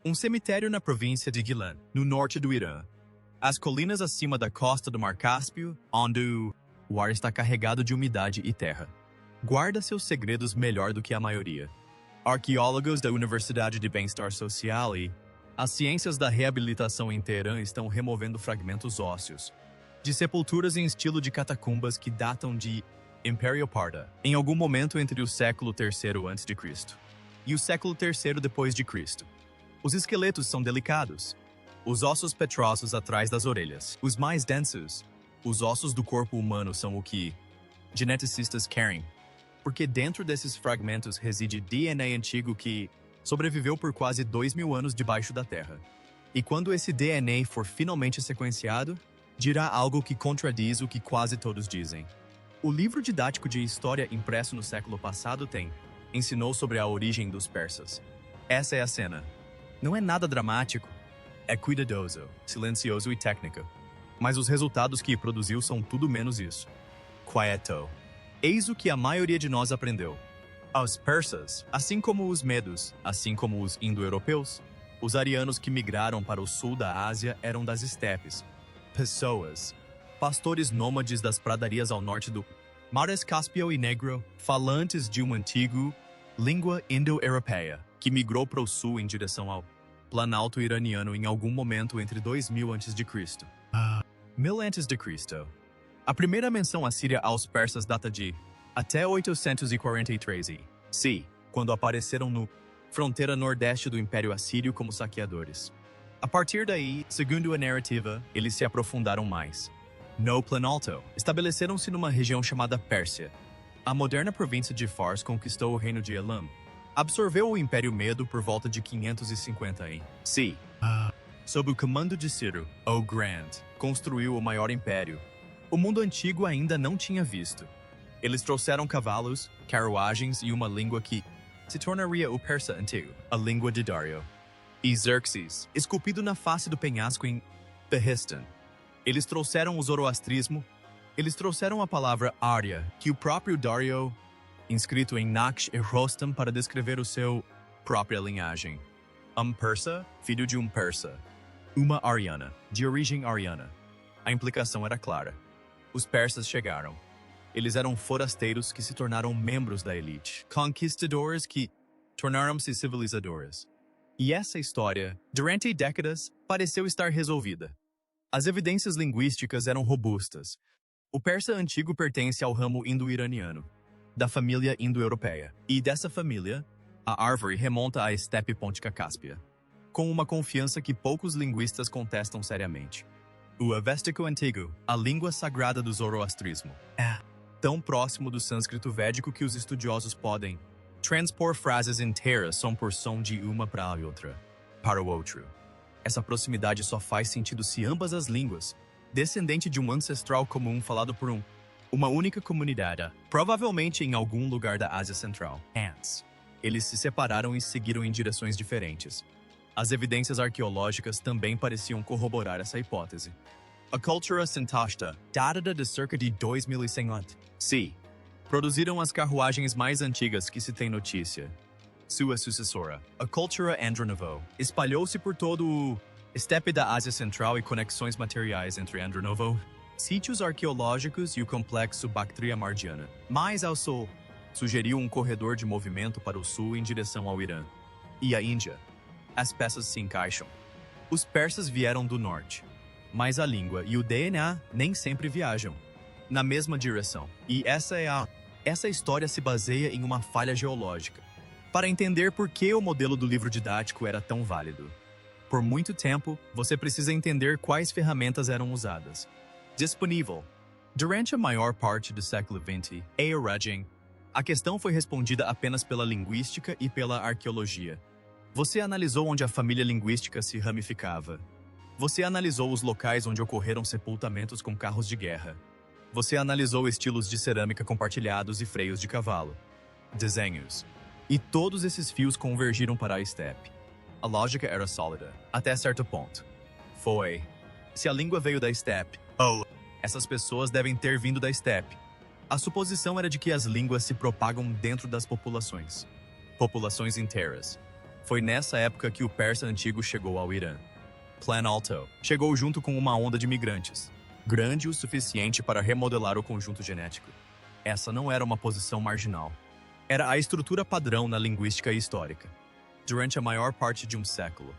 Um cemitério na província de Gilan, no norte do Irã. As colinas acima da costa do Mar Cáspio, onde o ar está carregado de umidade e terra. Guarda seus segredos melhor do que a maioria. Arqueólogos da Universidade de Bem-Estar Social e as ciências da reabilitação em Teherã estão removendo fragmentos ósseos de sepulturas em estilo de catacumbas que datam de Império Parda, em algum momento entre o século III a.C. e o século III depois de Cristo. Os esqueletos são delicados. Os ossos petrosos atrás das orelhas, os mais densos, os ossos do corpo humano são o que geneticistas querem, porque dentro desses fragmentos reside DNA antigo que sobreviveu por quase 2.000 anos debaixo da terra. E quando esse DNA for finalmente sequenciado, dirá algo que contradiz o que quase todos dizem. O livro didático de história impresso no século passado ensinou sobre a origem dos persas. Essa é a cena. Não é nada dramático. É cuidadoso, silencioso e técnico. Mas os resultados que produziu são tudo menos isso. Quieto. Eis o que a maioria de nós aprendeu. Os persas, assim como os medos, assim como os indo-europeus, os arianos que migraram para o sul da Ásia eram das estepes. Pessoas, pastores nômades das pradarias ao norte do Mares Cáspio e Negro, falantes de uma antiga língua indo-europeia, que migrou para o sul em direção ao Planalto iraniano em algum momento entre 2000 a.C. 1000 a.C. A primeira menção assíria aos persas data de até 843 e, quando apareceram no fronteira nordeste do Império Assírio como saqueadores. A partir daí, segundo a narrativa, eles se aprofundaram mais. No Planalto, estabeleceram-se numa região chamada Pérsia. A moderna província de Fars conquistou o reino de Elam. Absorveu o Império Medo por volta de 550 e, sob o comando de Ciro, o Grande, construiu o maior império. O mundo antigo ainda não tinha visto. Eles trouxeram cavalos, carruagens e uma língua que se tornaria o persa antigo, a língua de Dario. E Xerxes, esculpido na face do penhasco em Behistun. Eles trouxeram o zoroastrismo, eles trouxeram a palavra Arya, que o próprio Dario inscrito em Naqsh e Rostam para descrever o seu própria linhagem. Persa, filho de um persa. Uma ariana, de origem ariana. A implicação era clara. Os persas chegaram. Eles eram forasteiros que se tornaram membros da elite. Conquistadores que tornaram-se civilizadores. E essa história, durante décadas, pareceu estar resolvida. As evidências linguísticas eram robustas. O persa antigo pertence ao ramo indo-iraniano, da família indo-europeia. E dessa família, a árvore remonta à estepe pôntica cáspia, com uma confiança que poucos linguistas contestam seriamente. O Avestico Antigo, a língua sagrada do zoroastrismo, é tão próximo do sânscrito védico que os estudiosos podem transpor frases inteiras som por som de uma para a outra, para o outro. Essa proximidade só faz sentido se ambas as línguas, descendente de um ancestral comum falado por uma única comunidade, provavelmente em algum lugar da Ásia Central. Eles se separaram e seguiram em direções diferentes. As evidências arqueológicas também pareciam corroborar essa hipótese. A cultura Santashta, datada de cerca de 2100 a.C., produziram as carruagens mais antigas que se tem notícia. Sua sucessora, a cultura Andronovo, espalhou-se por todo o estepe da Ásia Central e conexões materiais entre Andronovo, sítios arqueológicos e o complexo Bactria-Mardiana. Mais ao sul, sugeriu um corredor de movimento para o sul em direção ao Irã. E a Índia. As peças se encaixam. Os persas vieram do norte, mas a língua e o DNA nem sempre viajam na mesma direção. E essa história se baseia em uma falha geológica, para entender por que o modelo do livro didático era tão válido. Por muito tempo, você precisa entender quais ferramentas eram usadas. Disponível. Durante a maior parte do século XX, a questão foi respondida apenas pela linguística e pela arqueologia. Você analisou onde a família linguística se ramificava. Você analisou os locais onde ocorreram sepultamentos com carros de guerra. Você analisou estilos de cerâmica compartilhados e freios de cavalo. Desenhos. E todos esses fios convergiram para a estepe. A lógica era sólida, até certo ponto. Se a língua veio da estepe, essas pessoas devem ter vindo da estepe. A suposição era de que as línguas se propagam dentro das populações. Populações inteiras. Foi nessa época que o persa antigo chegou ao Irã. Plan Alto chegou junto com uma onda de migrantes, grande o suficiente para remodelar o conjunto genético. Essa não era uma posição marginal. Era a estrutura padrão na linguística histórica, durante a maior parte de um século.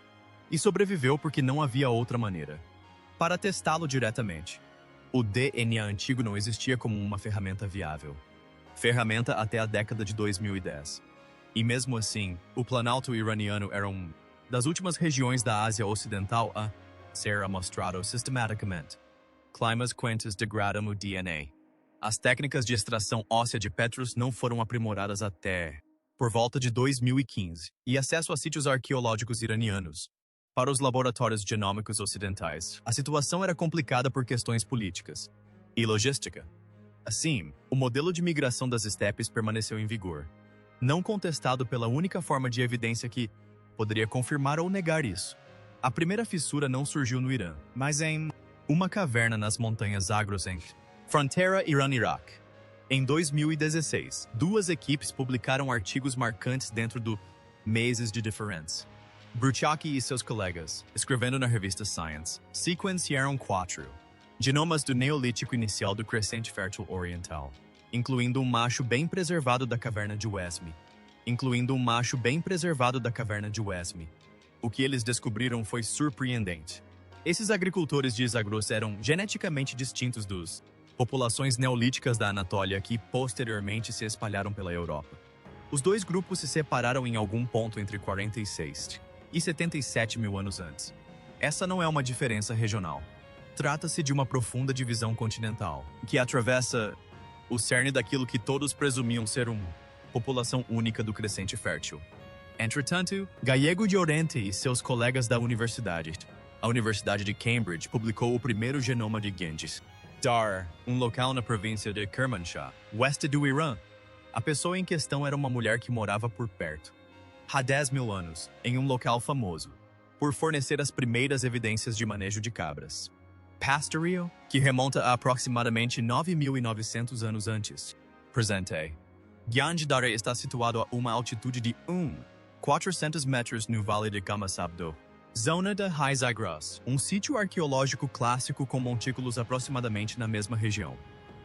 E sobreviveu porque não havia outra maneira. Para testá-lo diretamente, o DNA antigo não existia como uma ferramenta viável. Ferramenta até a década de 2010. E mesmo assim, o Planalto iraniano era uma das últimas regiões da Ásia Ocidental a ser amostrado sistematicamente. Climas quentes degradam o DNA. As técnicas de extração óssea de Petrus não foram aprimoradas até por volta de 2015, e acesso a sítios arqueológicos iranianos. Para os laboratórios genômicos ocidentais, a situação era complicada por questões políticas e logística. Assim, o modelo de migração das estepes permaneceu em vigor, não contestado pela única forma de evidência que poderia confirmar ou negar isso. A primeira fissura não surgiu no Irã, mas em uma caverna nas montanhas Zagros em fronteira Irã-Iraque. Em 2016, duas equipes publicaram artigos marcantes dentro do Meses de Difference. Bruchacki e seus colegas, escrevendo na revista Science, sequenciaram 4 genomas do Neolítico inicial do Crescente Fértil Oriental, incluindo um macho bem preservado da caverna de Wesme. O que eles descobriram foi surpreendente. Esses agricultores de Zagros eram geneticamente distintos dos populações neolíticas da Anatólia que posteriormente se espalharam pela Europa. Os dois grupos se separaram em algum ponto entre 46 e 77 mil anos antes. Essa não é uma diferença regional. Trata-se de uma profunda divisão continental, que atravessa o cerne daquilo que todos presumiam ser uma população única do Crescente Fértil. Entretanto, Gallego de Oriente e seus colegas da a Universidade de Cambridge, publicou o primeiro genoma de Genghis Dar, um local na província de Kermanshah, oeste do Irã. A pessoa em questão era uma mulher que morava por perto, há 10 mil anos, em um local famoso, por fornecer as primeiras evidências de manejo de cabras. Pastorio, que remonta a aproximadamente 9.900 anos antes. Presente. Gyanjidara está situado a uma altitude de 400 metros no Vale de Gamasabdo. Zona da High Zagros, um sítio arqueológico clássico com montículos aproximadamente na mesma região.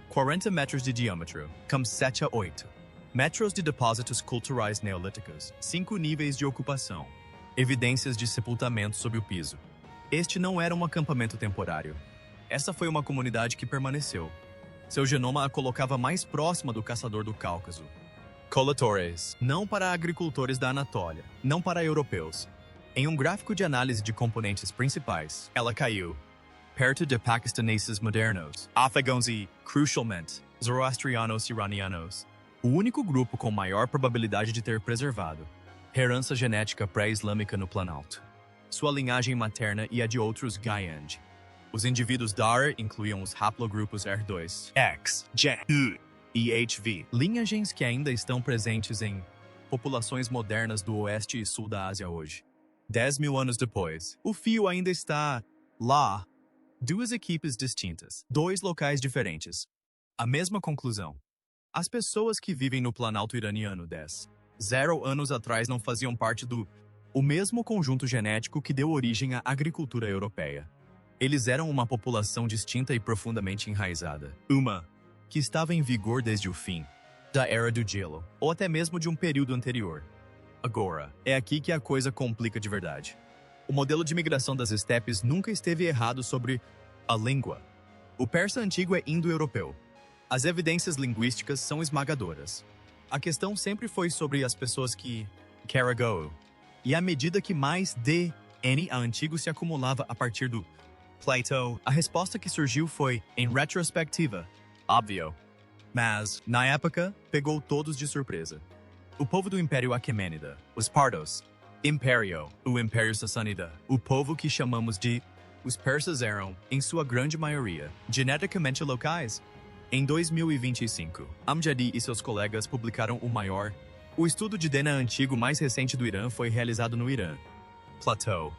40 metros de diâmetro, com 7 a 8 metros de depósitos culturais neolíticos, 5 níveis de ocupação, evidências de sepultamento sob o piso. Este não era um acampamento temporário. Essa foi uma comunidade que permaneceu. Seu genoma a colocava mais próxima do caçador do Cáucaso. Coletores, não para agricultores da Anatólia, não para europeus. Em um gráfico de análise de componentes principais, ela caiu perto de paquistaneses modernos, afegãos e, crucialmente, zoroastrianos iranianos. O único grupo com maior probabilidade de ter preservado herança genética pré-islâmica no Planalto. Sua linhagem materna e a de outros Gayand. Os indivíduos Dar incluíam os haplogrupos R2, X, J, U e HV, linhagens que ainda estão presentes em populações modernas do oeste e sul da Ásia hoje. 10 mil anos depois, o fio ainda está lá. Duas equipes distintas, 2 locais diferentes. A mesma conclusão. As pessoas que vivem no Planalto iraniano 0 anos atrás não faziam parte do mesmo conjunto genético que deu origem à agricultura europeia. Eles eram uma população distinta e profundamente enraizada. Uma que estava em vigor desde o fim da Era do Gelo, ou até mesmo de um período anterior. Agora, é aqui que a coisa complica de verdade. O modelo de migração das estepes nunca esteve errado sobre a língua. O persa antigo é indo-europeu. As evidências linguísticas são esmagadoras. A questão sempre foi sobre as pessoas que carregou. E à medida que mais DNA antigo se acumulava a partir do Plato, a resposta que surgiu foi, em retrospectiva, óbvio. Mas, na época, pegou todos de surpresa. O povo do Império Aquemênida, os Pardos, Império, o Império Sassanida, o povo que chamamos de os persas eram, em sua grande maioria, geneticamente locais. Em 2025, Amjadi e seus colegas publicaram o estudo de DNA antigo mais recente do Irã foi realizado no Irã. Plateau.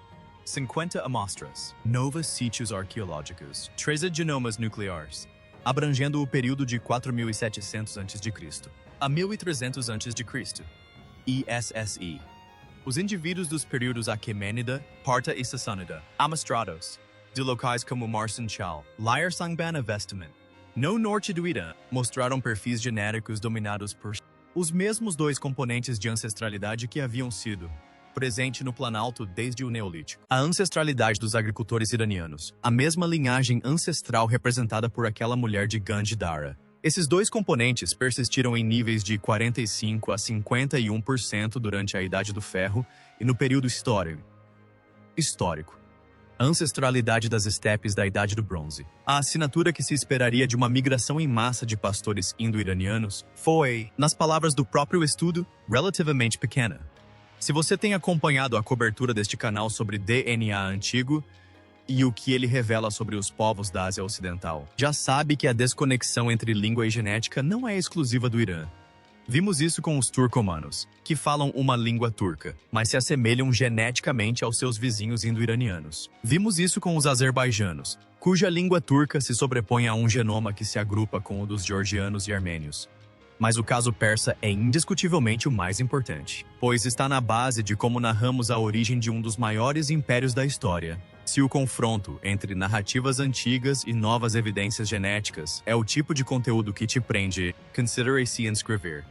50 amostras, novos sítios arqueológicos, 13 genomas nucleares, abrangendo o período de 4.700 a.C. a 1.300 a.C. ISSI. Os indivíduos dos períodos Aquemênida, Parta e Sassânida, amostrados, de locais como Marsanchal, Liarsangban e Vestament, no norte do Irã, mostraram perfis genéticos dominados por os mesmos dois componentes de ancestralidade que haviam sido presente no Planalto desde o Neolítico. A ancestralidade dos agricultores iranianos, a mesma linhagem ancestral representada por aquela mulher de Ganj Dara. Esses dois componentes persistiram em níveis de 45% a 51% durante a Idade do Ferro e no período histórico. A ancestralidade das estepes da Idade do Bronze. A assinatura que se esperaria de uma migração em massa de pastores indo-iranianos foi, nas palavras do próprio estudo, relativamente pequena. Se você tem acompanhado a cobertura deste canal sobre DNA antigo e o que ele revela sobre os povos da Ásia Ocidental, já sabe que a desconexão entre língua e genética não é exclusiva do Irã. Vimos isso com os turcomanos, que falam uma língua turca, mas se assemelham geneticamente aos seus vizinhos indo-iranianos. Vimos isso com os azerbaijanos, cuja língua turca se sobrepõe a um genoma que se agrupa com o dos georgianos e armênios. Mas o caso persa é indiscutivelmente o mais importante, pois está na base de como narramos a origem de um dos maiores impérios da história. Se o confronto entre narrativas antigas e novas evidências genéticas é o tipo de conteúdo que te prende, considere-se inscrever.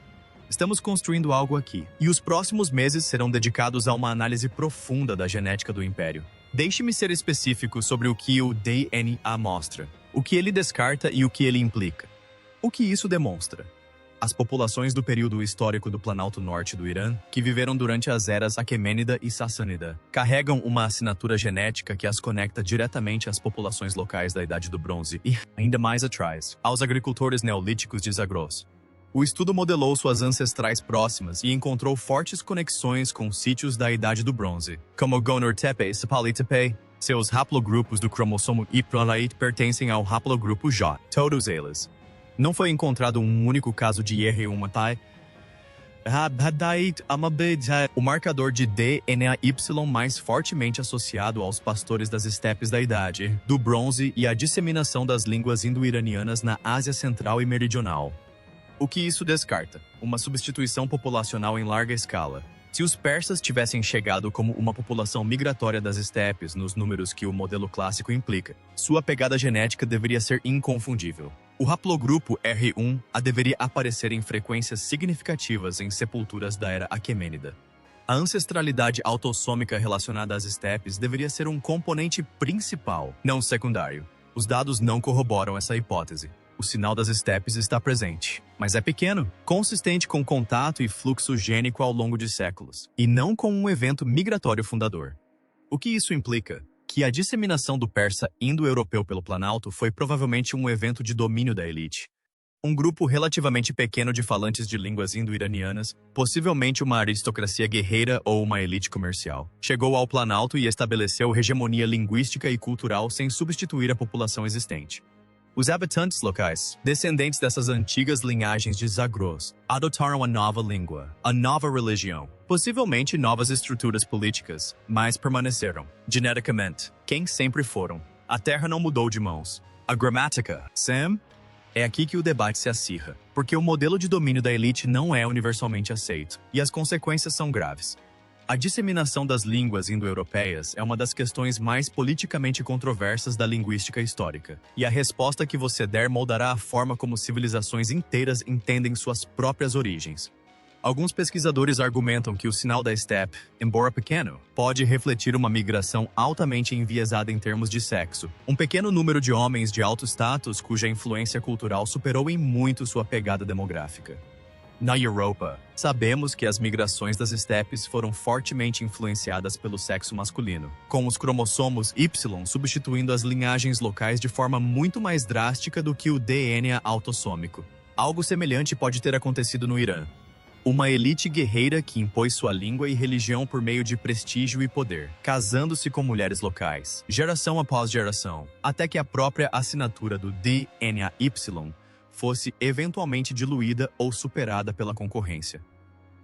Estamos construindo algo aqui, e os próximos meses serão dedicados a uma análise profunda da genética do Império. Deixe-me ser específico sobre o que o DNA mostra, o que ele descarta e o que ele implica. O que isso demonstra? As populações do período histórico do Planalto Norte do Irã, que viveram durante as eras Aquemênida e Sassânida, carregam uma assinatura genética que as conecta diretamente às populações locais da Idade do Bronze e, ainda mais atrás, aos agricultores neolíticos de Zagros. O estudo modelou suas ancestrais próximas e encontrou fortes conexões com sítios da Idade do Bronze, como Gonur-Tepe e Sapali-Tepe. Seus haplogrupos do cromossomo Y pertencem ao haplogrupo J, todos eles. Não foi encontrado um único caso de R1 o marcador de DNA Y mais fortemente associado aos pastores das estepes da Idade do Bronze e à disseminação das línguas indo-iranianas na Ásia Central e Meridional. O que isso descarta? Uma substituição populacional em larga escala. Se os persas tivessem chegado como uma população migratória das estepes nos números que o modelo clássico implica, sua pegada genética deveria ser inconfundível. O haplogrupo R1 deveria aparecer em frequências significativas em sepulturas da era Aquemênida. A ancestralidade autossômica relacionada às estepes deveria ser um componente principal, não secundário. Os dados não corroboram essa hipótese. O sinal das estepes está presente, mas é pequeno, consistente com contato e fluxo gênico ao longo de séculos, e não com um evento migratório fundador. O que isso implica? Que a disseminação do persa indo-europeu pelo Planalto foi provavelmente um evento de domínio da elite. Um grupo relativamente pequeno de falantes de línguas indo-iranianas, possivelmente uma aristocracia guerreira ou uma elite comercial, chegou ao Planalto e estabeleceu hegemonia linguística e cultural sem substituir a população existente. Os habitantes locais, descendentes dessas antigas linhagens de Zagros, adotaram a nova língua, a nova religião, possivelmente novas estruturas políticas, mas permaneceram, geneticamente, quem sempre foram. A terra não mudou de mãos. A gramática, Sam? É aqui que o debate se acirra, porque o modelo de domínio da elite não é universalmente aceito, e as consequências são graves. A disseminação das línguas indo-europeias é uma das questões mais politicamente controversas da linguística histórica, e a resposta que você der moldará a forma como civilizações inteiras entendem suas próprias origens. Alguns pesquisadores argumentam que o sinal da estepe, embora pequeno, pode refletir uma migração altamente enviesada em termos de sexo. Um pequeno número de homens de alto status cuja influência cultural superou em muito sua pegada demográfica. Na Europa, sabemos que as migrações das estepes foram fortemente influenciadas pelo sexo masculino, com os cromossomos Y substituindo as linhagens locais de forma muito mais drástica do que o DNA autossômico. Algo semelhante pode ter acontecido no Irã. Uma elite guerreira que impôs sua língua e religião por meio de prestígio e poder, casando-se com mulheres locais, geração após geração, até que a própria assinatura do DNA Y fosse eventualmente diluída ou superada pela concorrência.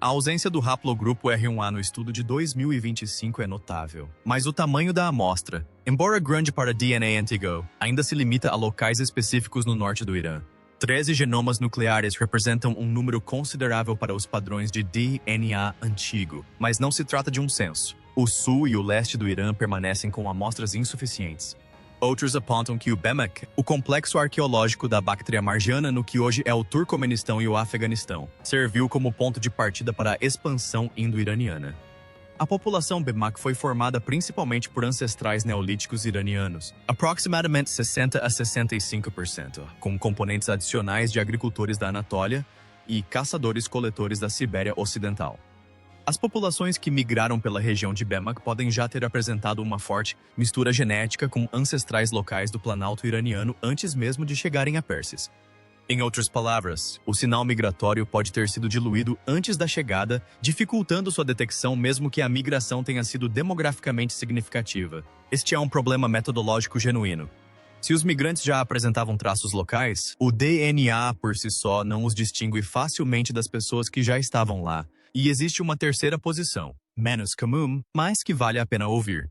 A ausência do haplogrupo R1A no estudo de 2025 é notável, mas o tamanho da amostra, embora grande para DNA antigo, ainda se limita a locais específicos no norte do Irã. 13 genomas nucleares representam um número considerável para os padrões de DNA antigo, mas não se trata de um censo. O sul e o leste do Irã permanecem com amostras insuficientes. Outros apontam que o BEMAC, o complexo arqueológico da Bactria margiana no que hoje é o Turcomenistão e o Afeganistão, serviu como ponto de partida para a expansão indo-iraniana. A população BEMAC foi formada principalmente por ancestrais neolíticos iranianos, aproximadamente 60 a 65%, com componentes adicionais de agricultores da Anatólia e caçadores-coletores da Sibéria Ocidental. As populações que migraram pela região de BEMAC podem já ter apresentado uma forte mistura genética com ancestrais locais do Planalto iraniano antes mesmo de chegarem a Pérsis. Em outras palavras, o sinal migratório pode ter sido diluído antes da chegada, dificultando sua detecção mesmo que a migração tenha sido demograficamente significativa. Este é um problema metodológico genuíno. Se os migrantes já apresentavam traços locais, o DNA por si só não os distingue facilmente das pessoas que já estavam lá. E existe uma terceira posição, menos comum, mas que vale a pena ouvir.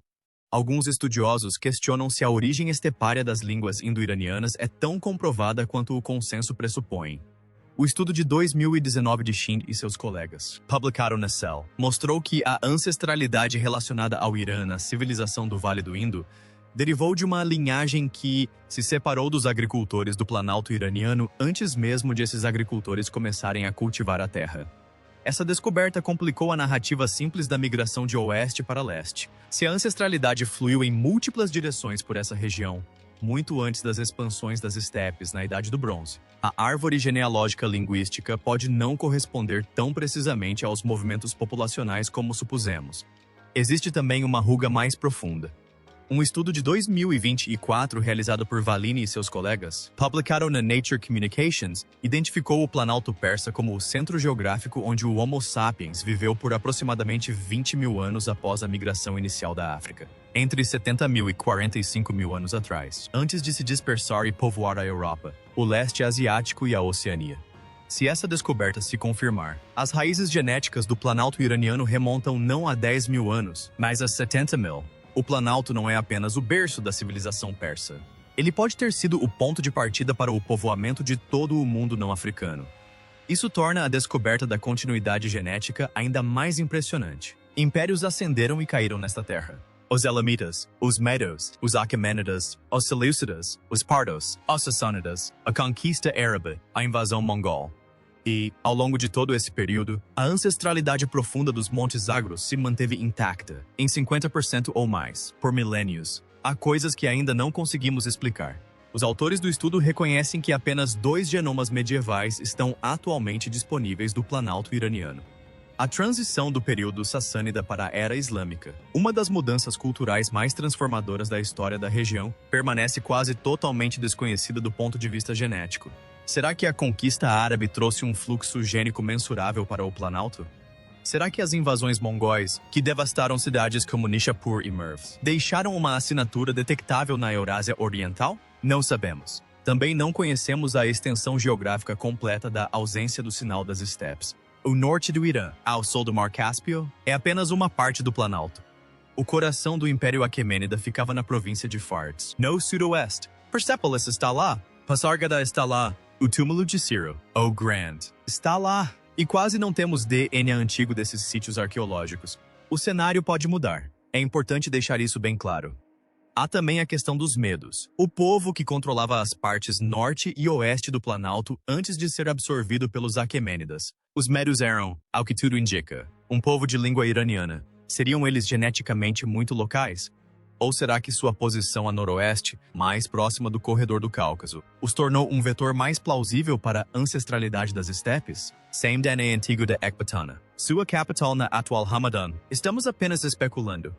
Alguns estudiosos questionam se a origem estepária das línguas indo-iranianas é tão comprovada quanto o consenso pressupõe. O estudo de 2019 de Shin e seus colegas, publicado na Cell, mostrou que a ancestralidade relacionada ao Irã na civilização do Vale do Indo derivou de uma linhagem que se separou dos agricultores do Planalto iraniano antes mesmo de esses agricultores começarem a cultivar a terra. Essa descoberta complicou a narrativa simples da migração de oeste para leste. Se a ancestralidade fluiu em múltiplas direções por essa região, muito antes das expansões das estepes na Idade do Bronze, a árvore genealógica linguística pode não corresponder tão precisamente aos movimentos populacionais como supusemos. Existe também uma ruga mais profunda. Um estudo de 2024 realizado por Valini e seus colegas, publicado na Nature Communications, identificou o Planalto Persa como o centro geográfico onde o Homo sapiens viveu por aproximadamente 20 mil anos após a migração inicial da África, entre 70 mil e 45 mil anos atrás, antes de se dispersar e povoar a Europa, o leste asiático e a Oceania. Se essa descoberta se confirmar, as raízes genéticas do Planalto iraniano remontam não a 10 mil anos, mas a 70 mil. O Planalto não é apenas o berço da civilização persa. Ele pode ter sido o ponto de partida para o povoamento de todo o mundo não africano. Isso torna a descoberta da continuidade genética ainda mais impressionante. Impérios ascenderam e caíram nesta terra. Os Elamitas, os Medos, os Aquemênidas, os Seleucidas, os Pardos, os Sassânidas, a conquista árabe, a invasão mongol. E, ao longo de todo esse período, a ancestralidade profunda dos Montes Zagros se manteve intacta, em 50% ou mais, por milênios. Há coisas que ainda não conseguimos explicar. Os autores do estudo reconhecem que apenas 2 genomas medievais estão atualmente disponíveis do Planalto iraniano. A transição do período sassânida para a Era Islâmica, uma das mudanças culturais mais transformadoras da história da região, permanece quase totalmente desconhecida do ponto de vista genético. Será que a conquista árabe trouxe um fluxo gênico mensurável para o Planalto? Será que as invasões mongóis, que devastaram cidades como Nishapur e Merv, deixaram uma assinatura detectável na Eurásia Oriental? Não sabemos. Também não conhecemos a extensão geográfica completa da ausência do sinal das estepes. O norte do Irã, ao sul do Mar Cáspio, é apenas uma parte do Planalto. O coração do Império Aquemênida ficava na província de Fars, no sudoeste. Persépolis está lá, Pasargada está lá, o túmulo de Ciro, o Grande, está lá. E quase não temos DNA antigo desses sítios arqueológicos. O cenário pode mudar. É importante deixar isso bem claro. Há também a questão dos Medos, o povo que controlava as partes norte e oeste do Planalto antes de ser absorvido pelos Aquemênidas. Os Medos eram, ao que tudo indica, um povo de língua iraniana. Seriam eles geneticamente muito locais? Ou será que sua posição a noroeste, mais próxima do corredor do Cáucaso, os tornou um vetor mais plausível para a ancestralidade das estepes? Same DNA antigo da Ecbatana, sua capital na atual Hamadan. Estamos apenas especulando.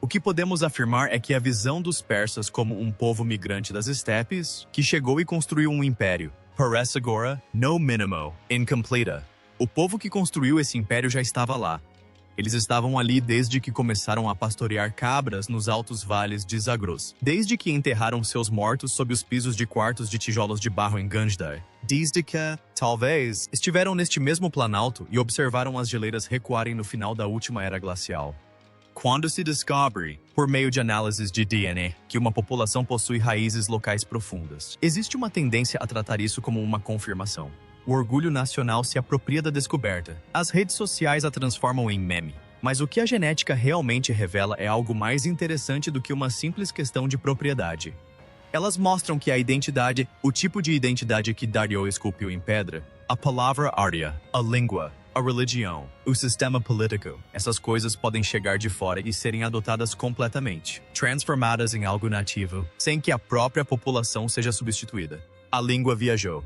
O que podemos afirmar é que a visão dos persas como um povo migrante das estepes, que chegou e construiu um império, parece agora, no mínimo, incompleta. O povo que construiu esse império já estava lá. Eles estavam ali desde que começaram a pastorear cabras nos altos vales de Zagros, desde que enterraram seus mortos sob os pisos de quartos de tijolos de barro em Ganjdar, desde que, talvez, estiveram neste mesmo planalto e observaram as geleiras recuarem no final da última era glacial. Quando se descobre, por meio de análises de DNA, que uma população possui raízes locais profundas, existe uma tendência a tratar isso como uma confirmação. O orgulho nacional se apropria da descoberta. As redes sociais a transformam em meme. Mas o que a genética realmente revela é algo mais interessante do que uma simples questão de propriedade. Elas mostram que a identidade, o tipo de identidade que Dario esculpiu em pedra, a palavra área, a língua, a religião, o sistema político, essas coisas podem chegar de fora e serem adotadas completamente, transformadas em algo nativo, sem que a própria população seja substituída. A língua viajou.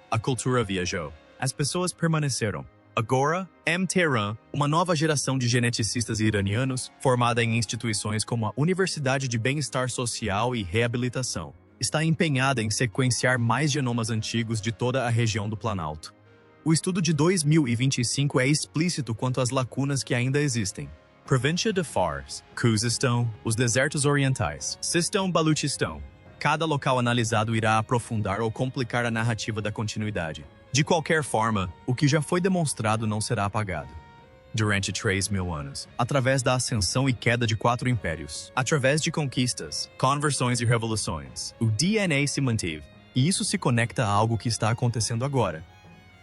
A cultura viajou. As pessoas permaneceram. Agora, Tehran, uma nova geração de geneticistas iranianos, formada em instituições como a Universidade de Bem-Estar Social e Reabilitação, está empenhada em sequenciar mais genomas antigos de toda a região do Planalto. O estudo de 2025 é explícito quanto às lacunas que ainda existem. Província de Fars, Khuzestão, os desertos orientais, Sistão-Baluchistão. Cada local analisado irá aprofundar ou complicar a narrativa da continuidade. De qualquer forma, o que já foi demonstrado não será apagado. Durante 3.000 anos, através da ascensão e queda de 4 impérios, através de conquistas, conversões e revoluções, o DNA se manteve, e isso se conecta a algo que está acontecendo agora.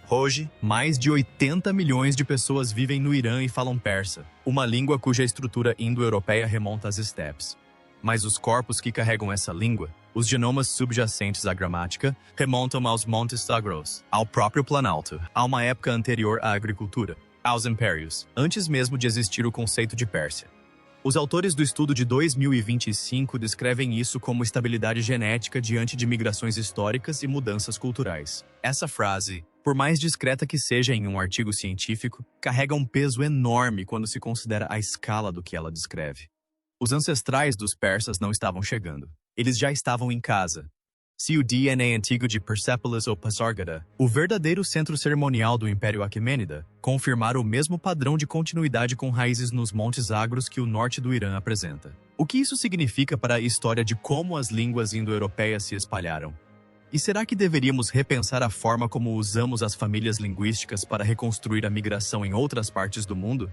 Hoje, mais de 80 milhões de pessoas vivem no Irã e falam persa, uma língua cuja estrutura indo-europeia remonta às estepes. Mas os corpos que carregam essa língua, os genomas subjacentes à gramática, remontam aos Montes Sagros, ao próprio Planalto, a uma época anterior à agricultura, aos impérios, antes mesmo de existir o conceito de Pérsia. Os autores do estudo de 2025 descrevem isso como estabilidade genética diante de migrações históricas e mudanças culturais. Essa frase, por mais discreta que seja em um artigo científico, carrega um peso enorme quando se considera a escala do que ela descreve. Os ancestrais dos persas não estavam chegando. Eles já estavam em casa. Se o DNA antigo de Persépolis ou Pasargada, o verdadeiro centro cerimonial do Império Aquemênida, confirmar o mesmo padrão de continuidade com raízes nos Montes Zagros que o norte do Irã apresenta. O que isso significa para a história de como as línguas indo-europeias se espalharam? E será que deveríamos repensar a forma como usamos as famílias linguísticas para reconstruir a migração em outras partes do mundo?